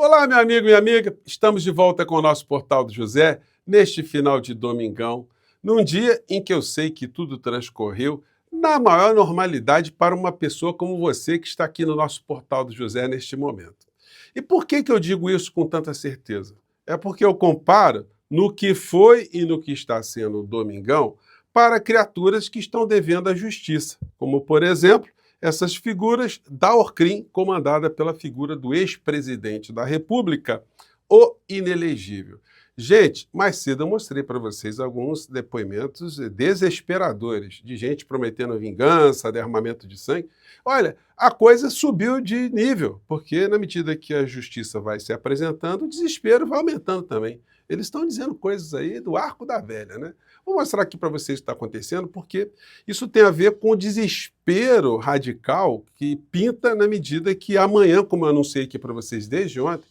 Olá, meu amigo e minha amiga, estamos de volta com o nosso Portal do José, neste final de domingão, num dia em que eu sei que tudo transcorreu na maior normalidade para uma pessoa como você que está aqui no nosso Portal do José neste momento. E por que eu digo isso com tanta certeza? É porque eu comparo no que foi e no que está sendo o domingão para criaturas que estão devendo à justiça, como, por exemplo, essas figuras da Orcrim, comandada pela figura do ex-presidente da República, o inelegível. Gente, mais cedo eu mostrei para vocês alguns depoimentos desesperadores de gente prometendo vingança, derramamento de sangue. Olha, a coisa subiu de nível, porque na medida que a justiça vai se apresentando, o desespero vai aumentando também. Eles estão dizendo coisas aí do arco da velha, né? Vou mostrar aqui para vocês o que está acontecendo, porque isso tem a ver com o desespero radical que pinta na medida que amanhã, como eu anunciei aqui para vocês desde ontem,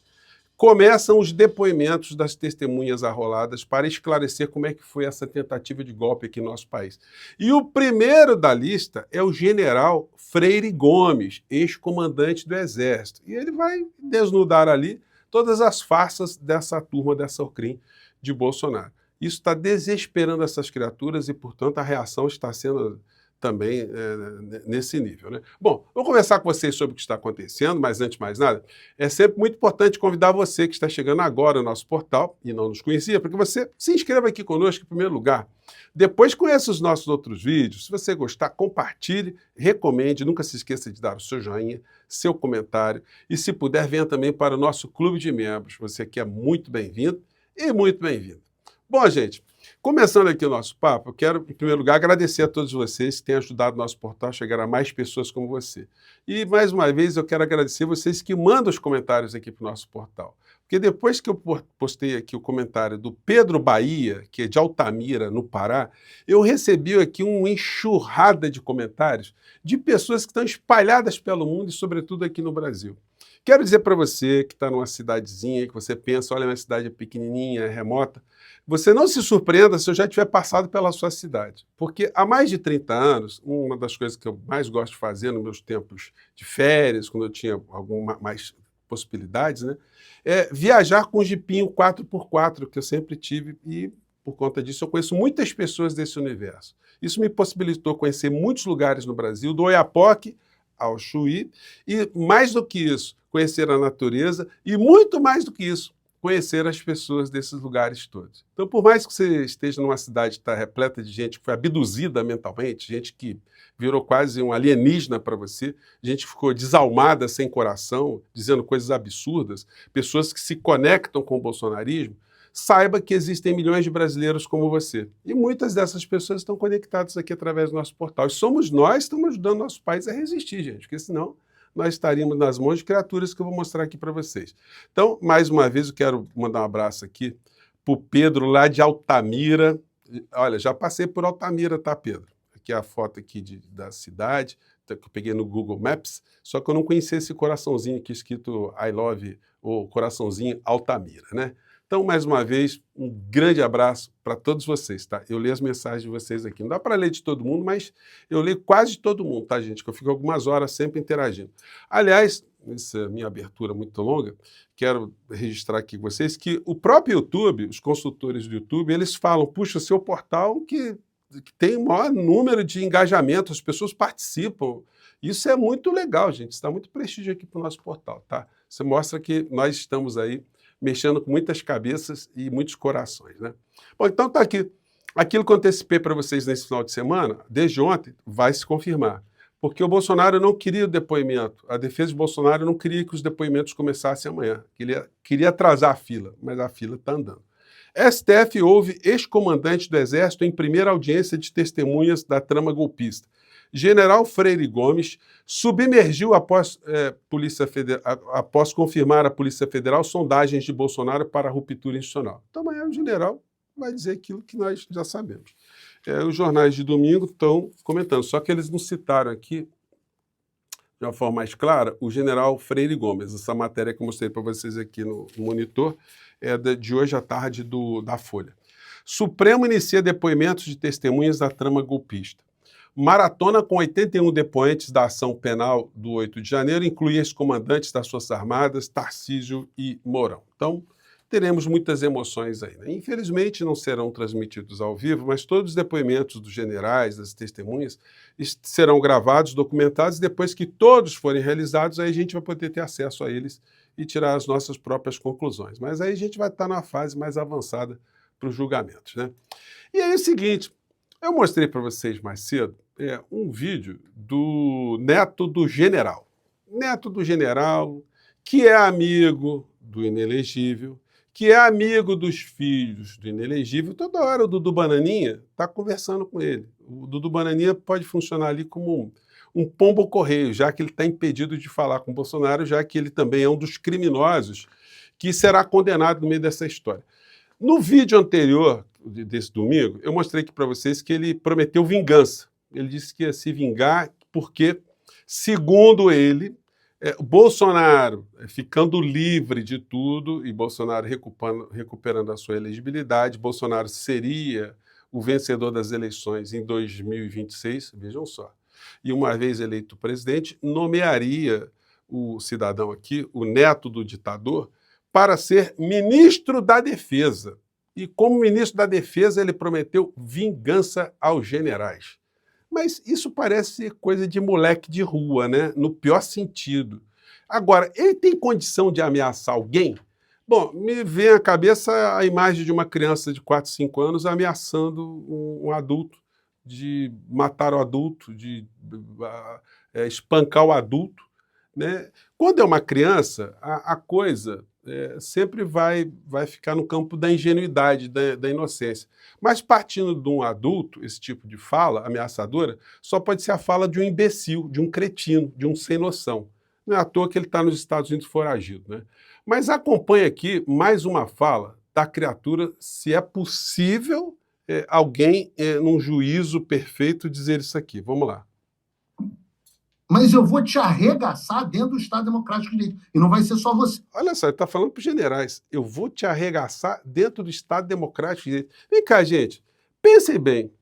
começam os depoimentos das testemunhas arroladas para esclarecer como é que foi essa tentativa de golpe aqui no nosso país. E o primeiro da lista é o general Freire Gomes, ex-comandante do Exército. E ele vai desnudar ali todas as farsas dessa turma, dessa Orcrim de Bolsonaro. Isso está desesperando essas criaturas e, portanto, a reação está sendo também nesse nível, né? Bom, vou conversar com vocês sobre o que está acontecendo, mas antes de mais nada, é sempre muito importante convidar você que está chegando agora no nosso portal e não nos conhecia, para que você se inscreva aqui conosco em primeiro lugar. Depois conheça os nossos outros vídeos. Se você gostar, compartilhe, recomende, nunca se esqueça de dar o seu joinha, seu comentário e, se puder, venha também para o nosso clube de membros. Você aqui é muito bem-vindo e muito bem-vindo. Bom, gente, começando aqui o nosso papo, eu quero, em primeiro lugar, agradecer a todos vocês que têm ajudado o nosso portal a chegar a mais pessoas como você. E, mais uma vez, eu quero agradecer vocês que mandam os comentários aqui para o nosso portal. Porque depois que eu postei aqui o comentário do Pedro Bahia, que é de Altamira, no Pará, eu recebi aqui uma enxurrada de comentários de pessoas que estão espalhadas pelo mundo e, sobretudo, aqui no Brasil. Quero dizer para você que está numa cidadezinha, que você pensa, olha, minha cidade é pequenininha, é remota, você não se surpreenda se eu já tiver passado pela sua cidade. Porque há mais de 30 anos, uma das coisas que eu mais gosto de fazer nos meus tempos de férias, quando eu tinha alguma mais possibilidades, né, é viajar com o jipinho 4x4, que eu sempre tive, e por conta disso eu conheço muitas pessoas desse universo. Isso me possibilitou conhecer muitos lugares no Brasil, do Oiapoque ao Chuí, e mais do que isso, conhecer a natureza, e muito mais do que isso, conhecer as pessoas desses lugares todos. Então, por mais que você esteja numa cidade que está repleta de gente que foi abduzida mentalmente, gente que virou quase um alienígena para você, gente que ficou desalmada, sem coração, dizendo coisas absurdas, pessoas que se conectam com o bolsonarismo, saiba que existem milhões de brasileiros como você. E muitas dessas pessoas estão conectadas aqui através do nosso portal. E somos nós que estamos ajudando o nosso país a resistir, gente, porque senão nós estaríamos nas mãos de criaturas que eu vou mostrar aqui para vocês. Então, mais uma vez, eu quero mandar um abraço aqui para o Pedro, lá de Altamira. Olha, já passei por Altamira, tá, Pedro? Aqui é a foto aqui da cidade, que eu peguei no Google Maps, só que eu não conhecia esse coraçãozinho aqui escrito I love, ou coraçãozinho Altamira, né? Então, mais uma vez, um grande abraço para todos vocês, tá? Eu leio as mensagens de vocês aqui. Não dá para ler de todo mundo, mas eu leio quase de todo mundo, tá, gente? Que eu fico algumas horas sempre interagindo. Aliás, essa minha abertura muito longa, quero registrar aqui com vocês que o próprio YouTube, os consultores do YouTube, eles falam, puxa, seu portal que tem o maior número de engajamento, as pessoas participam. Isso é muito legal, gente. Isso dá muito prestígio aqui para o nosso portal, tá? Isso mostra que nós estamos aí mexendo com muitas cabeças e muitos corações, né? Bom, então tá aqui. Aquilo que eu antecipei para vocês nesse final de semana, desde ontem, vai se confirmar. Porque o Bolsonaro não queria o depoimento. A defesa de Bolsonaro não queria que os depoimentos começassem amanhã. Queria atrasar a fila, mas a fila está andando. STF ouve ex-comandante do Exército em primeira audiência de testemunhas da trama golpista. General Freire Gomes submergiu após confirmar a Polícia Federal sondagens de Bolsonaro para a ruptura institucional. Então amanhã o general vai dizer aquilo que nós já sabemos. Os jornais de domingo estão comentando, só que eles não citaram aqui, de uma forma mais clara, o general Freire Gomes. Essa matéria que eu mostrei para vocês aqui no monitor é de hoje à tarde da Folha. Supremo inicia depoimentos de testemunhas da trama golpista. maratona com 81 depoentes da ação penal do 8 de janeiro, inclui ex-comandantes das Forças Armadas, Tarcísio e Mourão. Então, teremos muitas emoções aí, né? Infelizmente, não serão transmitidos ao vivo, mas todos os depoimentos dos generais, das testemunhas, serão gravados, documentados, e depois que todos forem realizados, aí a gente vai poder ter acesso a eles e tirar as nossas próprias conclusões. Mas aí a gente vai estar na fase mais avançada para os julgamentos, né? E aí é o seguinte, eu mostrei para vocês mais cedo um vídeo do neto do general. Neto do general, que é amigo do inelegível, que é amigo dos filhos do inelegível. Toda hora o Dudu Bananinha está conversando com ele. O Dudu Bananinha pode funcionar ali como um pombo-correio, já que ele está impedido de falar com o Bolsonaro, já que ele também é um dos criminosos que será condenado no meio dessa história. No vídeo anterior, desse domingo, eu mostrei aqui para vocês que ele prometeu vingança. Ele disse que ia se vingar porque, segundo ele, Bolsonaro ficando livre de tudo e Bolsonaro recuperando a sua elegibilidade, Bolsonaro seria o vencedor das eleições em 2026, vejam só. E uma vez eleito presidente, nomearia o cidadão aqui, o neto do ditador, para ser ministro da Defesa. E como ministro da Defesa, ele prometeu vingança aos generais. Mas isso parece coisa de moleque de rua, né? No pior sentido. Agora, ele tem condição de ameaçar alguém? Bom, me vem à cabeça a imagem de uma criança de 4, 5 anos ameaçando um adulto, de matar o adulto, de espancar o adulto, né? Quando é uma criança, a coisa sempre vai ficar no campo da ingenuidade, da inocência. Mas partindo de um adulto, esse tipo de fala ameaçadora, só pode ser a fala de um imbecil, de um cretino, de um sem noção. Não é à toa que ele está nos Estados Unidos foragido, né? Mas acompanhe aqui mais uma fala da criatura, se é possível alguém, num juízo perfeito, dizer isso aqui. Vamos lá. Mas eu vou te arregaçar dentro do Estado Democrático de Direito. E não vai ser só você. Olha só, ele está falando para os generais. Eu vou te arregaçar dentro do Estado Democrático de Direito. Vem cá, gente. Pensem bem.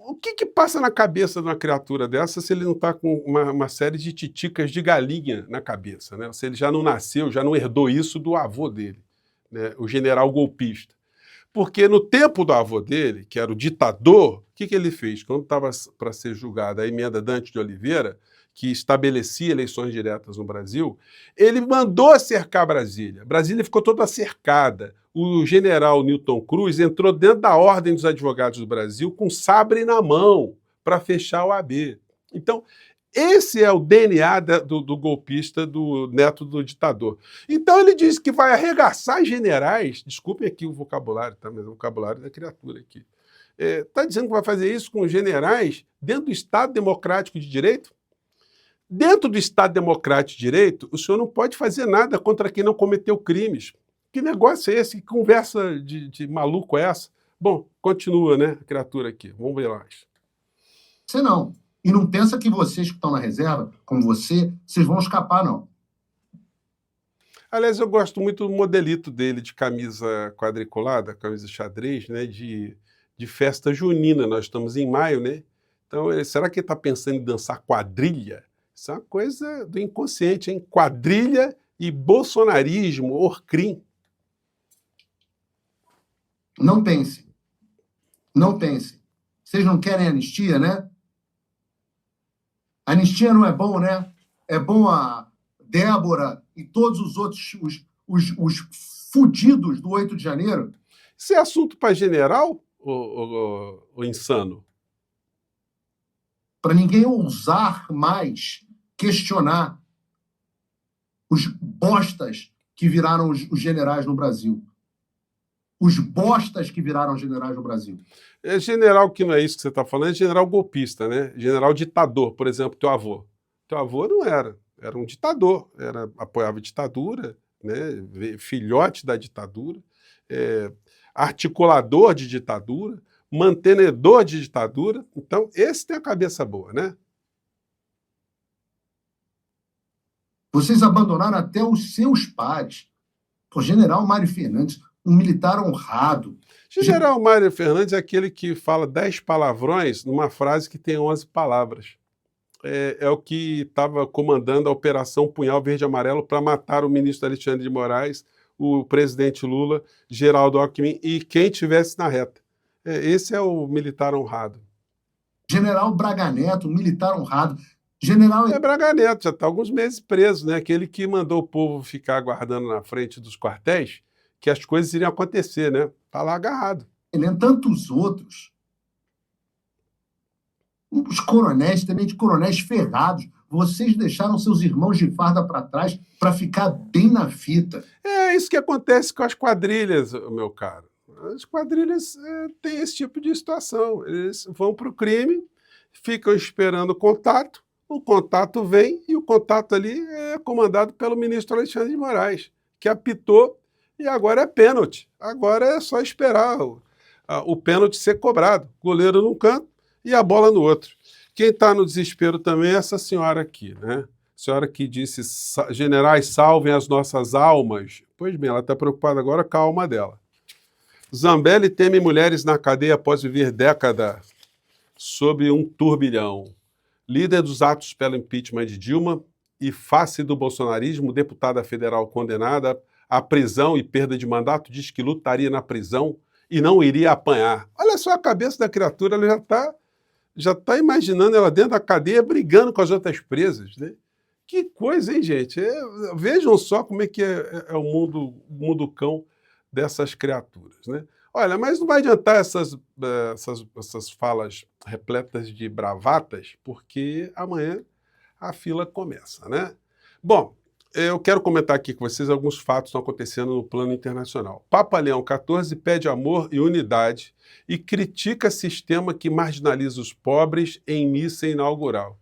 O que passa na cabeça de uma criatura dessa se ele não está com uma série de titicas de galinha na cabeça, né? Se ele já não nasceu, já não herdou isso do avô dele, né? O general golpista. Porque no tempo do avô dele, que era o ditador, o que ele fez? Quando estava para ser julgada a emenda Dante de Oliveira, que estabelecia eleições diretas no Brasil, ele mandou cercar Brasília. Brasília ficou toda cercada. O general Newton Cruz entrou dentro da Ordem dos Advogados do Brasil com sabre na mão para fechar o AB. Então, esse é o DNA do golpista, do neto do ditador. Então ele diz que vai arregaçar generais, desculpem aqui o vocabulário, tá? Mas é o vocabulário da criatura aqui. Está dizendo que vai fazer isso com generais dentro do Estado Democrático de Direito? Dentro do Estado Democrático de Direito, o senhor não pode fazer nada contra quem não cometeu crimes. Que negócio é esse? Que conversa de maluco é essa? Bom, continua, né, a criatura aqui. Vamos ver lá. Você não. E não pensa que vocês que estão na reserva, como vocês vão escapar, não. Aliás, eu gosto muito do modelito dele de camisa quadriculada, camisa xadrez, né, de festa junina. Nós estamos em maio, né? Então, será que ele está pensando em dançar quadrilha? Isso é uma coisa do inconsciente, hein? Quadrilha e bolsonarismo, orcrim. Não pense. Não pense. Vocês não querem anistia, né? Anistia não é bom, né? É bom a Débora e todos os outros, os fudidos do 8 de janeiro. Isso é assunto para general, ou insano? Para ninguém ousar mais questionar os bostas que viraram os generais no Brasil. Os bostas que viraram generais no Brasil. É general que não é isso que você está falando, é general golpista, né? General ditador, por exemplo, teu avô. Teu avô não era um ditador, apoiava a ditadura, né? Filhote da ditadura, articulador de ditadura, mantenedor de ditadura. Então, esse tem a cabeça boa, né? Vocês abandonaram até os seus pares. O general Mário Fernandes, um militar honrado. General Mário Fernandes é aquele que fala 10 palavrões numa frase que tem 11 palavras. É o que estava comandando a Operação Punhal Verde e Amarelo para matar o ministro Alexandre de Moraes, o presidente Lula, Geraldo Alckmin e quem tivesse na reta. Esse é o militar honrado. General Braga Neto, um militar honrado. General... Braga Neto já está alguns meses preso, né? Aquele que mandou o povo ficar aguardando na frente dos quartéis que as coisas iriam acontecer, né? Está lá agarrado. Tantos outros. Os coronéis, tenentes coronéis ferrados. Vocês deixaram seus irmãos de farda para trás para ficar bem na fita. É isso que acontece com as quadrilhas, meu caro. As quadrilhas têm esse tipo de situação. Eles vão para o crime, ficam esperando o contato vem e o contato ali é comandado pelo ministro Alexandre de Moraes, que apitou e agora é pênalti. Agora é só esperar o pênalti ser cobrado. Goleiro num canto e a bola no outro. Quem está no desespero também é essa senhora aqui, né? Senhora que disse, generais, salvem as nossas almas. Pois bem, ela está preocupada agora com a alma dela. Zambelli teme mulheres na cadeia após viver década sob um turbilhão. Líder dos atos pelo impeachment de Dilma e face do bolsonarismo, deputada federal condenada à prisão e perda de mandato, diz que lutaria na prisão e não iria apanhar. Olha só a cabeça da criatura, ela já tá imaginando ela dentro da cadeia brigando com as outras presas, né? Que coisa, hein, gente? Vejam só como é que é o mundo cão dessas criaturas, né? Olha, mas não vai adiantar essas falas repletas de bravatas, porque amanhã a fila começa, né? Bom, eu quero comentar aqui com vocês alguns fatos que estão acontecendo no plano internacional. Papa Leão XIV pede amor e unidade e critica sistema que marginaliza os pobres em missa inaugural.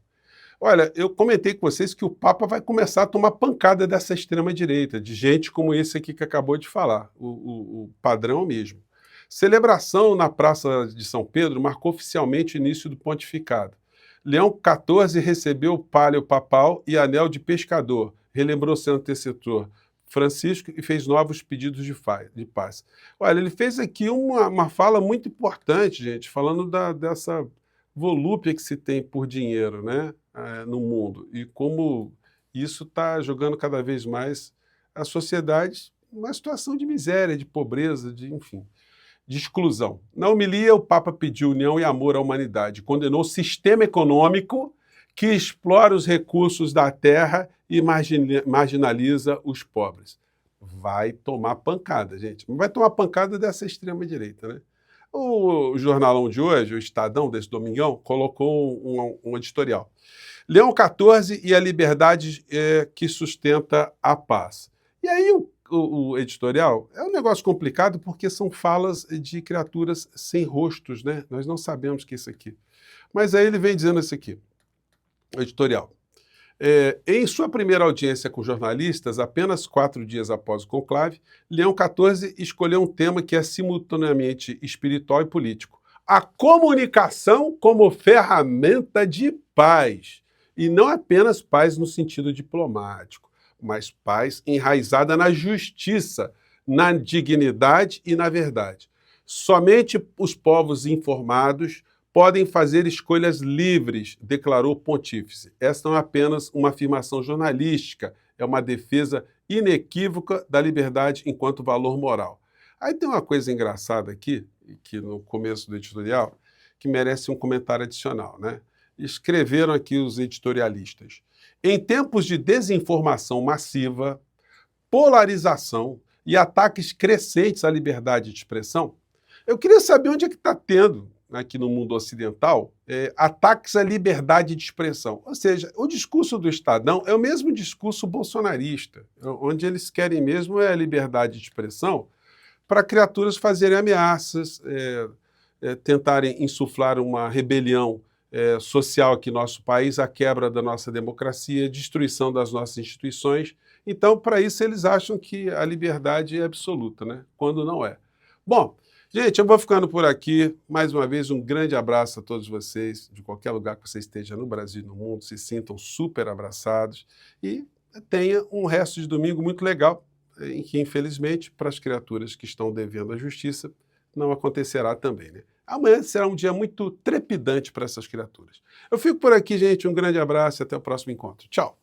Olha, eu comentei com vocês que o Papa vai começar a tomar pancada dessa extrema-direita, de gente como esse aqui que acabou de falar, o padrão mesmo. Celebração na Praça de São Pedro marcou oficialmente o início do pontificado. Leão XIV recebeu o palio papal e anel de pescador, relembrou seu antecessor Francisco e fez novos pedidos de paz. Olha, ele fez aqui uma fala muito importante, gente, falando dessa volúpia que se tem por dinheiro, né, no mundo, e como isso está jogando cada vez mais a sociedade numa situação de miséria, de pobreza, enfim, de exclusão. Na homilia, o Papa pediu união e amor à humanidade, condenou o sistema econômico que explora os recursos da terra e marginaliza os pobres. Vai tomar pancada, gente. Vai tomar pancada dessa extrema-direita, né? O jornalão de hoje, o Estadão, desse domingão, colocou um editorial. Leão XIV e a liberdade que sustenta a paz. E aí o editorial é um negócio complicado porque são falas de criaturas sem rostos, né? Nós não sabemos o que é isso aqui. Mas aí ele vem dizendo isso aqui, o editorial. Em sua primeira audiência com jornalistas, apenas 4 dias após o conclave, Leão XIV escolheu um tema que é simultaneamente espiritual e político. A comunicação como ferramenta de paz. E não apenas paz no sentido diplomático, mas paz enraizada na justiça, na dignidade e na verdade. Somente os povos informados podem fazer escolhas livres, declarou o pontífice. Esta não é apenas uma afirmação jornalística, é uma defesa inequívoca da liberdade enquanto valor moral. Aí tem uma coisa engraçada aqui, que no começo do editorial, que merece um comentário adicional, né? Escreveram aqui os editorialistas. Em tempos de desinformação massiva, polarização e ataques crescentes à liberdade de expressão, eu queria saber onde é que está tendo, aqui no mundo ocidental, ataques à liberdade de expressão. Ou seja, o discurso do Estadão é o mesmo discurso bolsonarista, onde eles querem mesmo a liberdade de expressão para criaturas fazerem ameaças, tentarem insuflar uma rebelião social aqui no nosso país, a quebra da nossa democracia, destruição das nossas instituições. Então, para isso, eles acham que a liberdade é absoluta, né? Quando não é. Bom, gente, eu vou ficando por aqui. Mais uma vez, um grande abraço a todos vocês, de qualquer lugar que você esteja no Brasil e no mundo, se sintam super abraçados e tenha um resto de domingo muito legal. em que, infelizmente, para as criaturas que estão devendo à justiça, não acontecerá também, né? Amanhã será um dia muito trepidante para essas criaturas. Eu fico por aqui, gente. Um grande abraço e até o próximo encontro. Tchau!